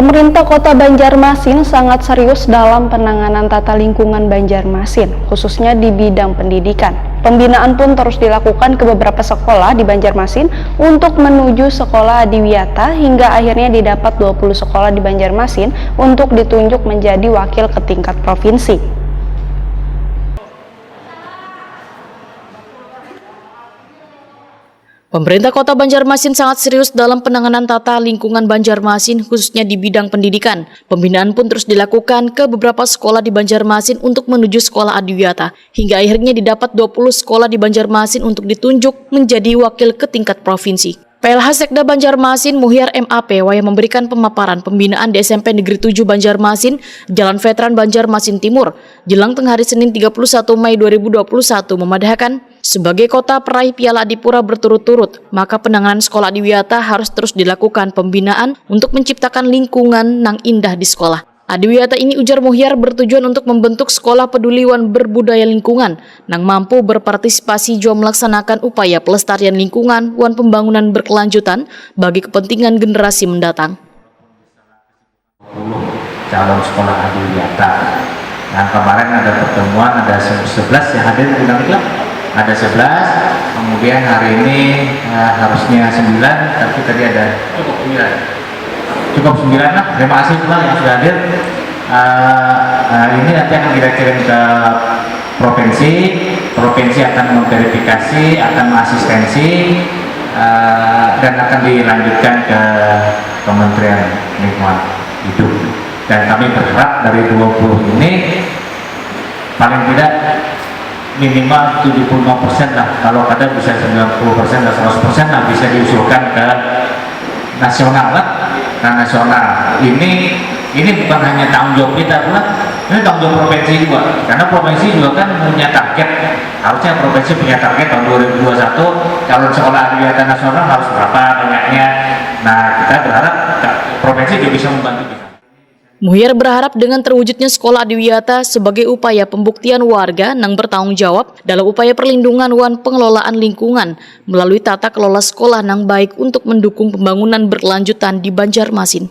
Pemerintah Kota Banjarmasin sangat serius dalam penanganan tata lingkungan Banjarmasin, khususnya di bidang pendidikan. Pembinaan pun terus dilakukan ke beberapa sekolah di Banjarmasin untuk menuju sekolah adiwiyata hingga akhirnya didapat 20 sekolah di Banjarmasin untuk ditunjuk menjadi wakil ke tingkat provinsi. Pemerintah Kota Banjarmasin sangat serius dalam penanganan tata lingkungan Banjarmasin khususnya di bidang pendidikan. Pembinaan pun terus dilakukan ke beberapa sekolah di Banjarmasin untuk menuju sekolah adiwiyata. Hingga akhirnya didapat 20 sekolah di Banjarmasin untuk ditunjuk menjadi wakil ke tingkat provinsi. PLH Sekda Banjarmasin Muhyar MAP yang memberikan pemaparan pembinaan di SMP Negeri 7 Banjarmasin, Jalan Veteran Banjarmasin Timur, jelang tengah hari Senin 31 Mei 2021 memadahkan sebagai kota peraih Piala Adipura berturut-turut, maka penanganan sekolah adiwiyata harus terus dilakukan pembinaan untuk menciptakan lingkungan nang indah di sekolah. Adiwiyata ini ujar Muhyar bertujuan untuk membentuk sekolah peduli wan berbudaya lingkungan nang mampu berpartisipasi juga melaksanakan upaya pelestarian lingkungan wan pembangunan berkelanjutan bagi kepentingan generasi mendatang. Calon sekolah adiwiyata. Nah, kemarin ada pertemuan, ada 11 yang hadir bilang itu, ada 11, kemudian hari ini harusnya 9, tapi tadi ada cukup 9 lah. Terima kasih Pak yang sudah hadir. Ini nanti akan kita kirim ke provinsi. Provinsi akan memverifikasi, akan mengasistensi, dan akan dilanjutkan ke Kementerian Lingkungan Hidup. Dan kami berharap dari 20 ini paling tidak minimal 75% lah. Kalau kadang bisa 90% dan 100% lah bisa diusulkan ke nasional lah. Nah, nasional ini bukan hanya tanggung jawab kita pula, ini tanggung jawab provinsi juga, karena provinsi juga kan punya target. Harusnya provinsi punya target tahun 2021 calon sekolah adiwiyata nasional harus berapa banyaknya. Nah, kita berharap provinsi juga bisa membantu kita. Muhyar berharap dengan terwujudnya sekolah adiwiyata sebagai upaya pembuktian warga yang bertanggung jawab dalam upaya perlindungan wan pengelolaan lingkungan melalui tata kelola sekolah yang baik untuk mendukung pembangunan berkelanjutan di Banjarmasin.